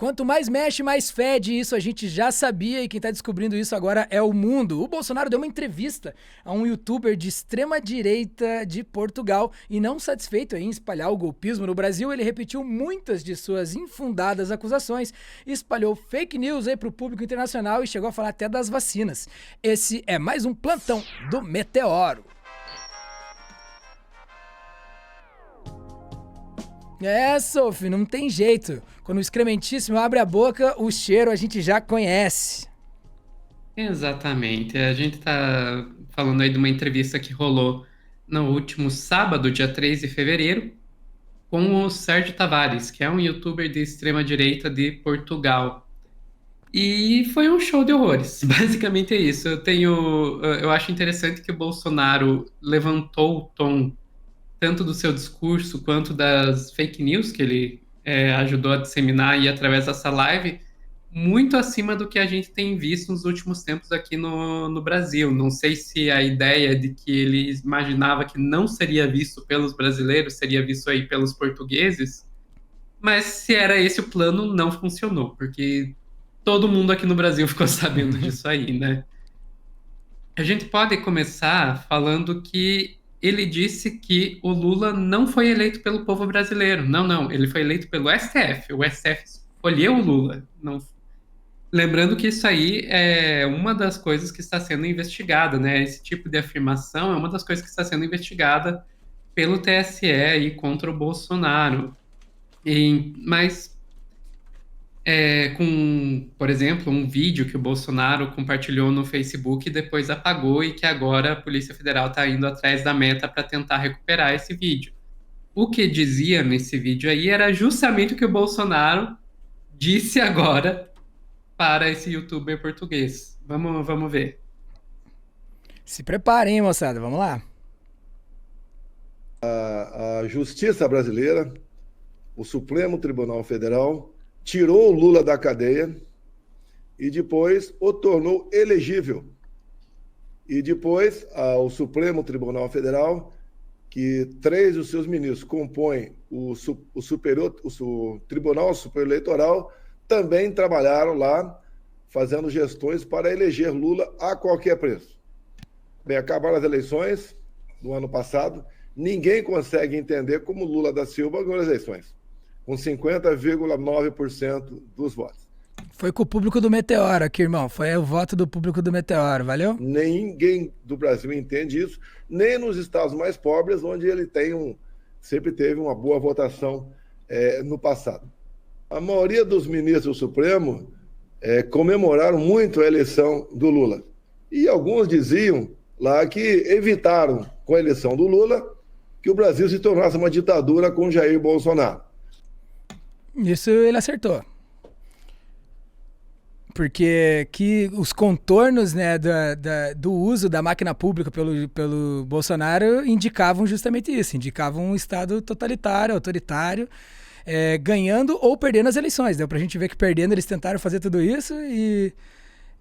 Quanto mais mexe, mais fede. Isso a gente já sabia e quem tá descobrindo isso agora é o mundo. O Bolsonaro deu uma entrevista a um youtuber de extrema-direita de Portugal e, não satisfeito em espalhar o golpismo no Brasil, ele repetiu muitas de suas infundadas acusações, espalhou fake news aí pro público internacional e chegou a falar até das vacinas. Esse é mais um plantão do Meteoro. É, Sophie, não tem jeito. Quando o excrementíssimo abre a boca, o cheiro a gente já conhece. Exatamente. A gente está falando aí de uma entrevista que rolou no último sábado, dia 3 de fevereiro, com o Sérgio Tavares, que é um youtuber de extrema-direita de Portugal. E foi um show de horrores. Basicamente é isso. Eu acho interessante que o Bolsonaro levantou o tom tanto do seu discurso quanto das fake news que ele ajudou a disseminar aí através dessa live, muito acima do que a gente tem visto nos últimos tempos aqui no Brasil. Não sei se a ideia de que ele imaginava que não seria visto pelos brasileiros, seria visto aí pelos portugueses, mas se era esse o plano, não funcionou, porque todo mundo aqui no Brasil ficou sabendo disso aí, né? A gente pode começar falando que ele disse que o Lula não foi eleito pelo povo brasileiro. Não, não, ele foi eleito pelo STF. O STF escolheu o Lula. Não... Lembrando que isso aí é uma das coisas que está sendo investigada, né? Esse tipo de afirmação é uma das coisas que está sendo investigada pelo TSE aí contra o Bolsonaro. Mas com, por exemplo, um vídeo que o Bolsonaro compartilhou no Facebook e depois apagou e que agora a Polícia Federal está indo atrás da Meta para tentar recuperar esse vídeo. O que dizia nesse vídeo aí era justamente o que o Bolsonaro disse agora para esse youtuber português. Vamos ver. Se preparem, moçada, vamos lá. A Justiça brasileira, o Supremo Tribunal Federal, tirou o Lula da cadeia e depois o tornou elegível. E depois, o Supremo Tribunal Federal, que 3 dos seus ministros compõem o Tribunal Superior Eleitoral, também trabalharam lá, fazendo gestões para eleger Lula a qualquer preço. Bem, acabaram as eleições do ano passado, ninguém consegue entender como Lula da Silva ganhou as eleições, com 50,9% dos votos. Foi com o público do Meteoro aqui, irmão. Foi o voto do público do Meteoro, valeu? Ninguém do Brasil entende isso, nem nos estados mais pobres, onde ele sempre teve uma boa votação no passado. A maioria dos ministros do Supremo comemoraram muito a eleição do Lula. E alguns diziam lá que evitaram, com a eleição do Lula, que o Brasil se tornasse uma ditadura com Jair Bolsonaro. Isso ele acertou. Porque que os contornos, né, do uso da máquina pública pelo Bolsonaro indicavam justamente isso, indicavam um Estado totalitário, autoritário, ganhando ou perdendo as eleições. Deu pra gente ver que perdendo eles tentaram fazer tudo isso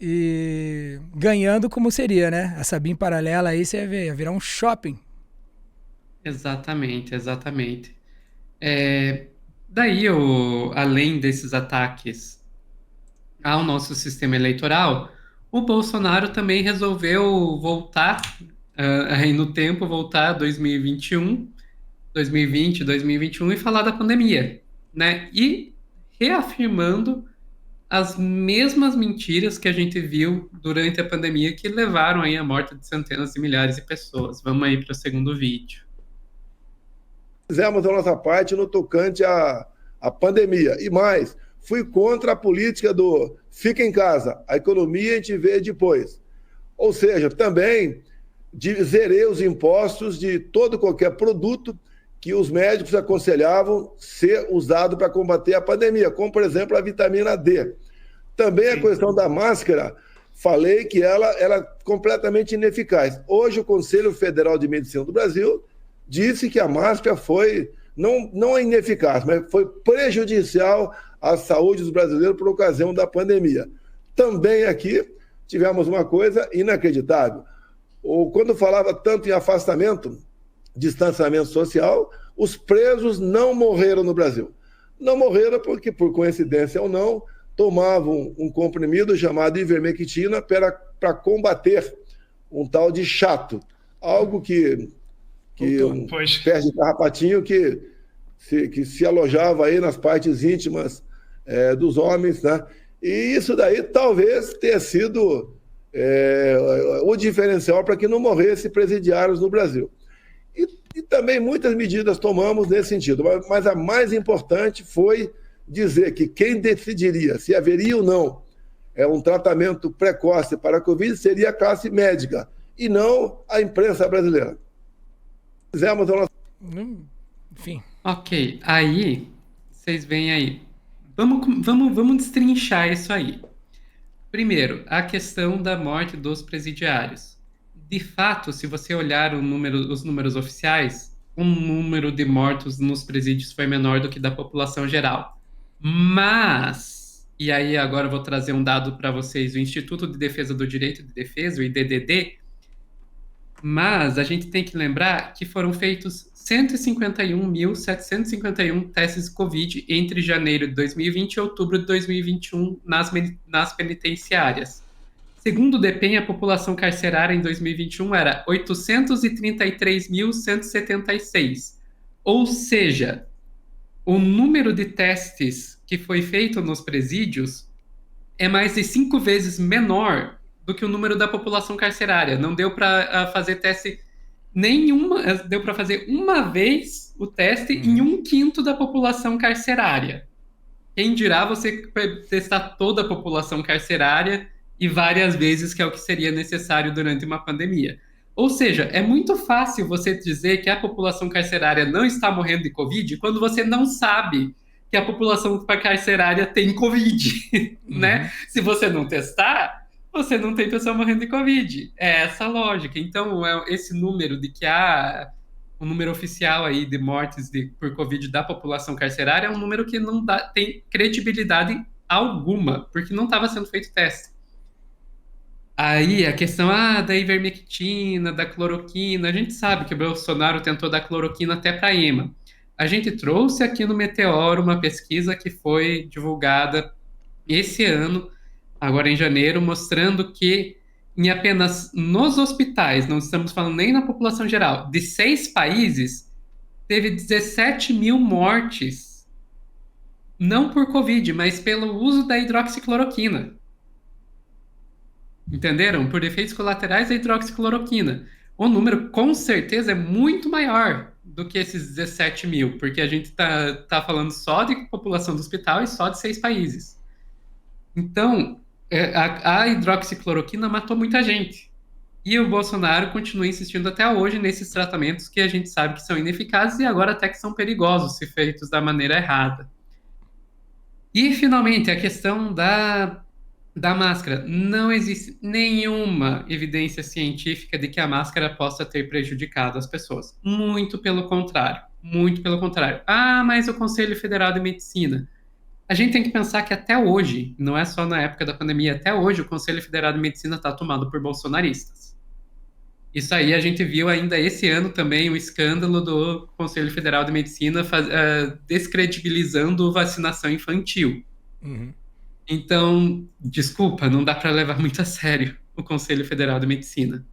e ganhando como seria, né? A Sabim paralela aí você ia virar um shopping. Exatamente, exatamente. Daí, além desses ataques ao nosso sistema eleitoral, o Bolsonaro também resolveu voltar aí no tempo, voltar a 2021, 2020, 2021 e falar da pandemia, né? E reafirmando as mesmas mentiras que a gente viu durante a pandemia que levaram aí à morte de centenas de milhares de pessoas. Vamos aí para o segundo vídeo. Fizemos a nossa parte no tocante à pandemia. E mais, fui contra a política do fica em casa, a economia a gente vê depois. Ou seja, também zerei os impostos de todo e qualquer produto que os médicos aconselhavam ser usado para combater a pandemia, como, por exemplo, a vitamina D. Também a questão da máscara, falei que ela era completamente ineficaz. Hoje, o Conselho Federal de Medicina do Brasil disse que a máscara foi, não é ineficaz, mas foi prejudicial à saúde dos brasileiros por ocasião da pandemia. Também aqui tivemos uma coisa inacreditável. Quando falava tanto em afastamento, distanciamento social, os presos não morreram no Brasil. não morreram porque, por coincidência ou não, tomavam um comprimido chamado ivermectina para combater um tal de chato, algo que um espécie de carrapatinho que se alojava aí nas partes íntimas dos homens, né? E isso daí talvez tenha sido o diferencial para que não morresse presidiários no Brasil. E também muitas medidas tomamos nesse sentido, mas a mais importante foi dizer que quem decidiria se haveria ou não um tratamento precoce para a Covid seria a classe médica e não a imprensa brasileira. Fizemos a nossa... Enfim. Ok, aí vocês veem aí. Vamos destrinchar isso aí. Primeiro, a questão da morte dos presidiários. De fato, se você olhar os números oficiais, o número de mortos nos presídios foi menor do que da população geral. Mas, e aí agora eu vou trazer um dado para vocês, o Instituto de Defesa do Direito de Defesa, o IDDD, mas a gente tem que lembrar que foram feitos 151.751 testes de Covid entre janeiro de 2020 e outubro de 2021 nas penitenciárias. Segundo o DEPEN, a população carcerária em 2021 era 833.176. Ou seja, o número de testes que foi feito nos presídios é mais de 5 vezes menor do que o número da população carcerária. Não deu para fazer teste nenhuma, deu para fazer uma vez o teste em 1/5 da população carcerária. Quem dirá você testar toda a população carcerária e várias vezes, que é o que seria necessário durante uma pandemia. Ou seja, é muito fácil você dizer que a população carcerária não está morrendo de Covid quando você não sabe que a população carcerária tem Covid, né? Se você não testar, você não tem pessoa morrendo de Covid. É essa a lógica. Então, esse número de que há o número oficial aí de mortes por Covid da população carcerária é um número que não tem credibilidade alguma, porque não estava sendo feito teste. Aí a questão da ivermectina, da cloroquina, a gente sabe que o Bolsonaro tentou dar cloroquina até para EMA. A gente trouxe aqui no Meteoro uma pesquisa que foi divulgada esse ano, agora em janeiro, mostrando que em apenas nos hospitais, não estamos falando nem na população geral, de 6 países, teve 17 mil mortes, não por Covid, mas pelo uso da hidroxicloroquina. Entenderam? Por efeitos colaterais da hidroxicloroquina. O número, com certeza, é muito maior do que esses 17 mil, porque a gente tá falando só de população do hospital e só de 6 países. Então, a hidroxicloroquina matou muita gente. E o Bolsonaro continua insistindo até hoje nesses tratamentos que a gente sabe que são ineficazes e agora até que são perigosos se feitos da maneira errada. E, finalmente, a questão da máscara. Não existe nenhuma evidência científica de que a máscara possa ter prejudicado as pessoas. Muito pelo contrário. Muito pelo contrário. Mas o Conselho Federal de Medicina. A gente tem que pensar que até hoje, não é só na época da pandemia, até hoje o Conselho Federal de Medicina está tomado por bolsonaristas. Isso aí a gente viu ainda esse ano também o escândalo do Conselho Federal de Medicina descredibilizando vacinação infantil. Então, desculpa, não dá para levar muito a sério o Conselho Federal de Medicina.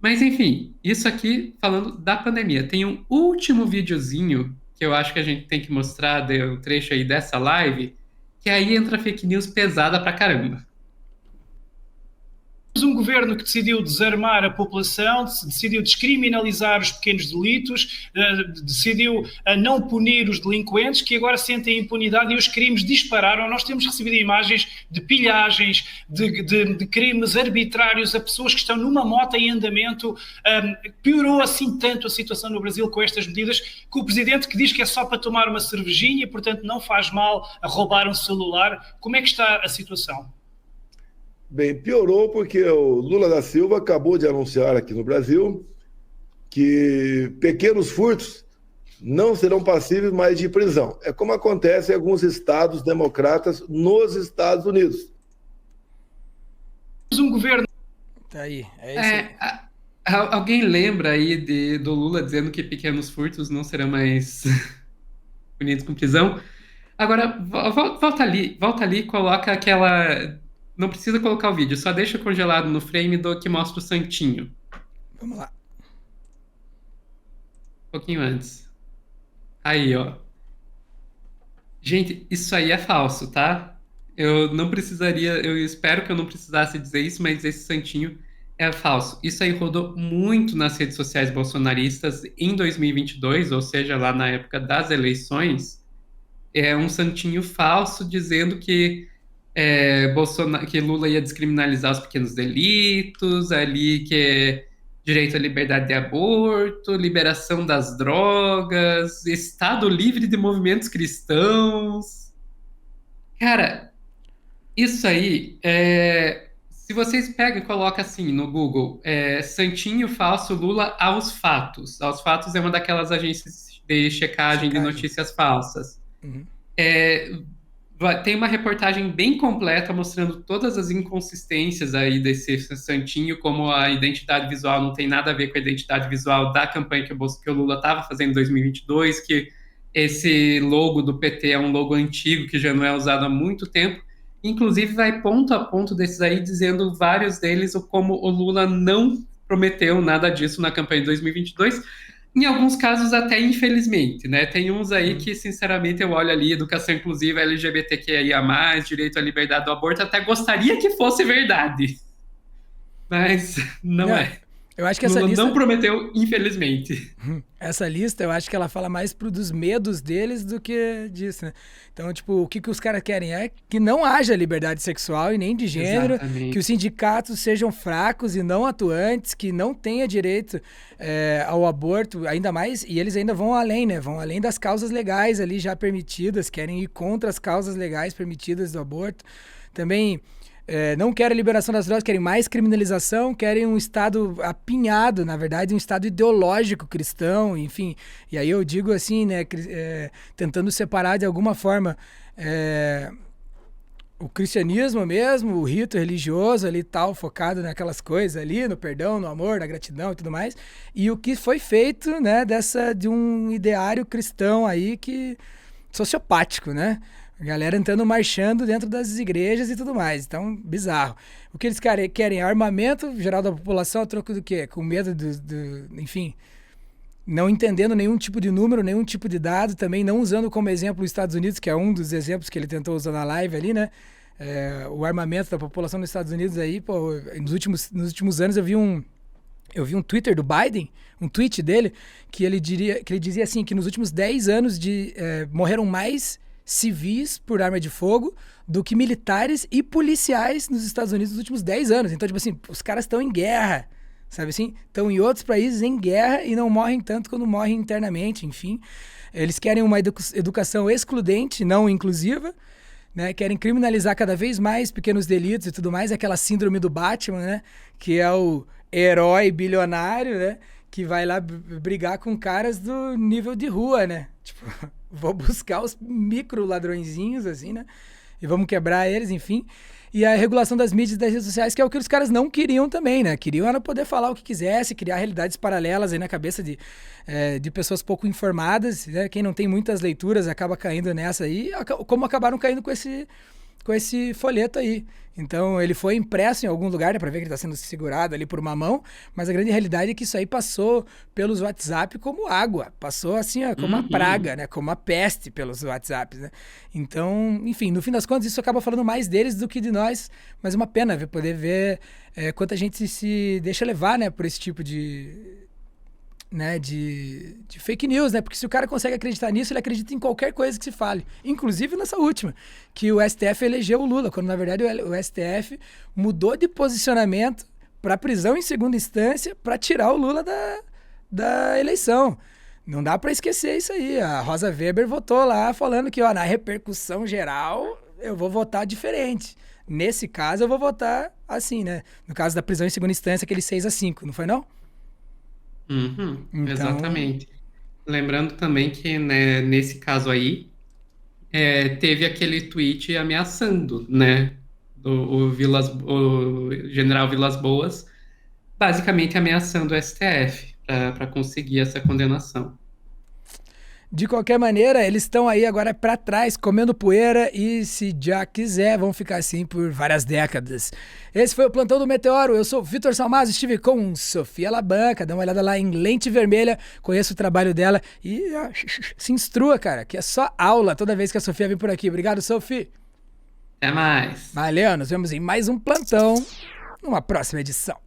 Mas, enfim, isso aqui falando da pandemia. Tem um último videozinho que eu acho que a gente tem que mostrar, um trecho aí dessa live, que aí entra fake news pesada pra caramba. Um governo que decidiu desarmar a população, decidiu descriminalizar os pequenos delitos, decidiu não punir os delinquentes, que agora sentem impunidade e os crimes dispararam. Nós temos recebido imagens de pilhagens, de crimes arbitrários a pessoas que estão numa moto em andamento. Piorou assim tanto a situação no Brasil com estas medidas, que o presidente que diz que é só para tomar uma cervejinha e, portanto, não faz mal a roubar um celular. Como é que está a situação? Bem, piorou porque o Lula da Silva acabou de anunciar aqui no Brasil que pequenos furtos não serão passíveis mais de prisão. É como acontece em alguns estados democratas nos Estados Unidos. Um governo... Tá aí, é isso aí. Alguém lembra aí do Lula dizendo que pequenos furtos não serão mais punidos com prisão? Agora, volta ali e coloca aquela. Não precisa colocar o vídeo, só deixa congelado no frame do que mostra o santinho. Vamos lá. Um pouquinho antes. Aí, ó. Gente, isso aí é falso, tá? Eu não precisaria, eu espero que eu não precisasse dizer isso, mas esse santinho é falso. Isso aí rodou muito nas redes sociais bolsonaristas em 2022, ou seja, lá na época das eleições. É um santinho falso dizendo que que Lula ia descriminalizar os pequenos delitos, ali que é direito à liberdade de aborto, liberação das drogas, Estado livre de movimentos cristãos. Cara, isso aí, se vocês pegam e colocam assim no Google, Santinho falso Lula aos fatos. Aos fatos é uma daquelas agências de checagem de notícias falsas. Uhum. Tem uma reportagem bem completa mostrando todas as inconsistências aí desse Santinho, como a identidade visual não tem nada a ver com a identidade visual da campanha que o Lula estava fazendo em 2022, que esse logo do PT é um logo antigo que já não é usado há muito tempo. Inclusive vai ponto a ponto desses aí, dizendo vários deles como o Lula não prometeu nada disso na campanha de 2022. Em alguns casos, até infelizmente, né? Tem uns aí que, sinceramente, eu olho ali, educação inclusiva, LGBTQIA+, direito à liberdade do aborto, até gostaria que fosse verdade. Mas não é. Eu acho que essa Lula lista... não prometeu, infelizmente. Essa lista, eu acho que ela fala mais dos medos deles do que disso, né? Então, tipo, o que os caras querem é que não haja liberdade sexual e nem de gênero, Exatamente. que os sindicatos sejam fracos e não atuantes, que não tenha direito ao aborto, ainda mais, e eles ainda vão além, né? Vão além das causas legais ali já permitidas, querem ir contra as causas legais permitidas do aborto. Também... não querem a liberação das drogas, querem mais criminalização, querem um Estado apinhado, na verdade, um Estado ideológico cristão, enfim. E aí eu digo assim, né, tentando separar de alguma forma o cristianismo mesmo, o rito religioso ali tal, focado naquelas coisas ali, no perdão, no amor, na gratidão e tudo mais, e o que foi feito, né, de um ideário cristão aí sociopático, né? A galera entrando, marchando dentro das igrejas e tudo mais. Então, bizarro. O que eles querem é armamento geral da população a troco do quê? Com medo enfim, não entendendo nenhum tipo de número, nenhum tipo de dado, também não usando como exemplo os Estados Unidos, que é um dos exemplos que ele tentou usar na live ali, né? O armamento da população nos Estados Unidos aí, pô, nos últimos anos eu vi um Twitter do Biden, um tweet dele, que ele dizia assim, que nos últimos 10 anos morreram mais civis por arma de fogo do que militares e policiais nos Estados Unidos nos últimos 10 anos. Então, tipo assim, os caras estão em guerra, sabe assim? Estão em outros países em guerra e não morrem tanto quando morrem internamente, enfim. Eles querem uma educação excludente, não inclusiva, né? Querem criminalizar cada vez mais pequenos delitos e tudo mais, aquela síndrome do Batman, né? Que é o herói bilionário, né? Que vai lá brigar com caras do nível de rua, né? Tipo... Vou buscar os micro ladrõezinhos, assim, né? E vamos quebrar eles, enfim. E a regulação das mídias e das redes sociais, que é o que os caras não queriam também, né? Queriam era poder falar o que quisesse, criar realidades paralelas aí na cabeça de pessoas pouco informadas, né? Quem não tem muitas leituras acaba caindo nessa aí, como acabaram caindo com esse folheto aí. Então, ele foi impresso em algum lugar, né, para ver que ele está sendo segurado ali por uma mão, mas a grande realidade é que isso aí passou pelos WhatsApp como água, passou assim, ó, como uma praga, né, como uma peste pelos WhatsApps, né? Então, enfim, no fim das contas, isso acaba falando mais deles do que de nós, mas é uma pena poder ver quanta gente se deixa levar, né, por esse tipo de fake news, né? Porque se o cara consegue acreditar nisso, ele acredita em qualquer coisa que se fale. Inclusive nessa última, que o STF elegeu o Lula, quando na verdade o STF mudou de posicionamento para prisão em segunda instância para tirar o Lula da eleição. Não dá para esquecer isso aí. A Rosa Weber votou lá falando que, ó, na repercussão geral, eu vou votar diferente. Nesse caso, eu vou votar assim, né? No caso da prisão em segunda instância, aquele 6-5, não foi não? Então... Exatamente. Lembrando também que, né, nesse caso aí, teve aquele tweet ameaçando, né, o general Vilas Boas, basicamente ameaçando o STF para conseguir essa condenação. De qualquer maneira, eles estão aí agora pra trás, comendo poeira e, se já quiser, vão ficar assim por várias décadas. Esse foi o Plantão do Meteoro. Eu sou o Vitor Salmazo, estive com Sofia Labanca. Dá uma olhada lá em Lente Vermelha, conheça o trabalho dela e se instrua, cara, que é só aula toda vez que a Sofia vem por aqui. Obrigado, Sofia. Até mais. Valeu, nos vemos em mais um Plantão, numa próxima edição.